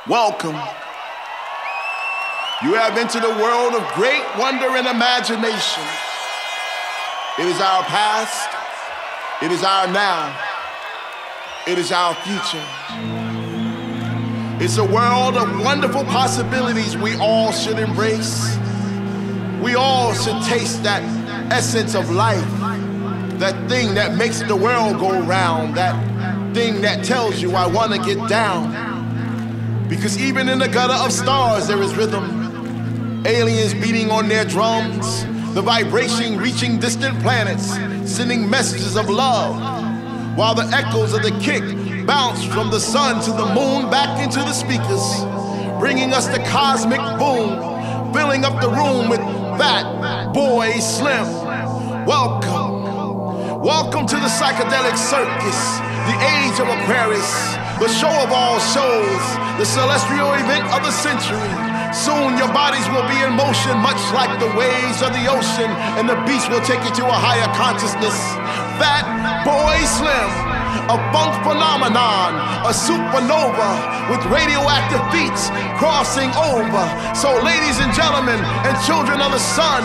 Welcome. You have entered a world of great wonder and imagination. It is our past, it is our now, it is our future. It's a world of wonderful possibilities we all should embrace. We all should taste that essence of life, that thing that makes the world go round, that thing that tells you I want to get down. Because even in the gutter of stars there is rhythm, aliens beating on their drums, the vibration reaching distant planets, sending messages of love, while the echoes of the kick bounce from the sun to the moon back into the speakers, bringing us the cosmic boom, filling up the room with Fat Boy Slim. Welcome, welcome to the psychedelic circus, the age of Aquarius, the show of all shows, the celestial event of the century. Soon your bodies will be in motion, much like the waves of the ocean, and the beach will take you to a higher consciousness. Fat Boy Slim, a funk phenomenon, a supernova with radioactive beats crossing over. So ladies and gentlemen and children of the sun,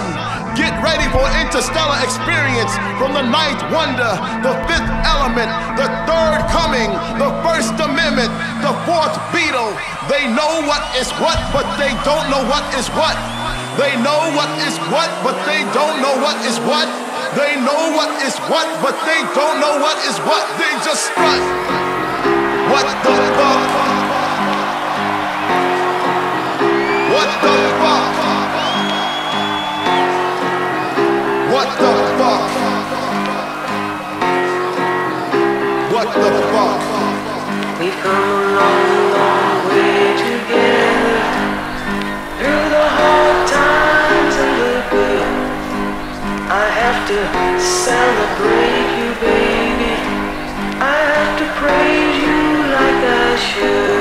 get ready for interstellar experience from the ninth wonder, the fifth element, the third coming, the first amendment, the fourth Beatle. They know what is what, but they don't know what is what. They know what is what, but they don't know what is what. They know what is what, but they don't know what is what. They just strut. What the fuck? What the fuck? What the fuck? What the fuck? We've come a long, long way together, through the hard times and the good. I have to celebrate you, baby. I have to praise you like I should.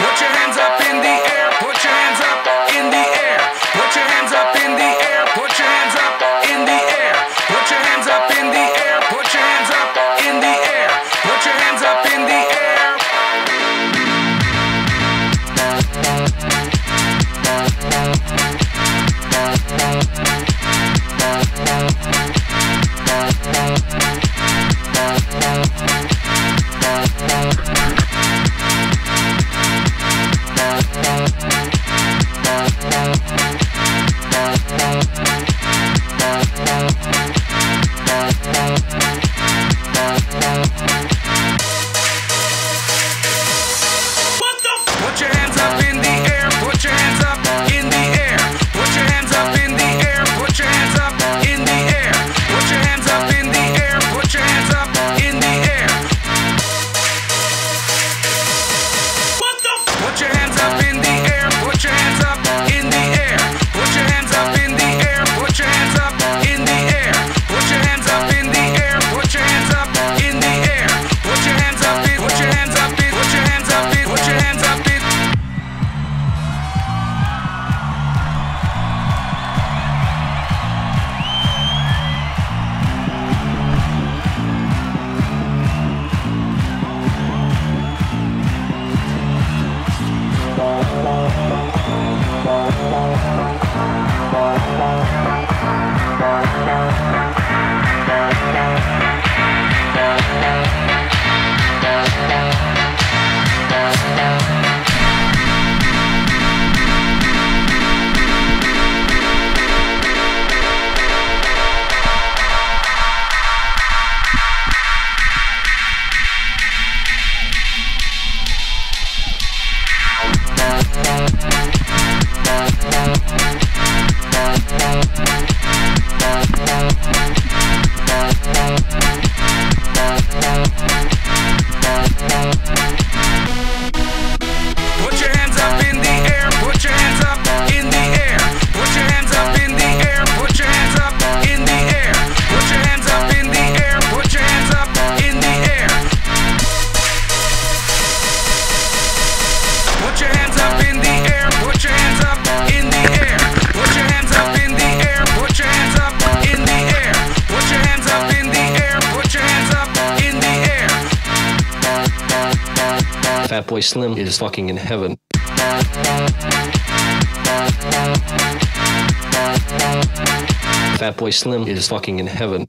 Put your hands up Fatboy Slim is fucking in heaven. Fatboy Slim is fucking in heaven.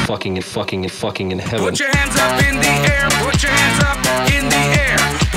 Fucking in heaven. Put your hands up in the air, put your hands up in the air.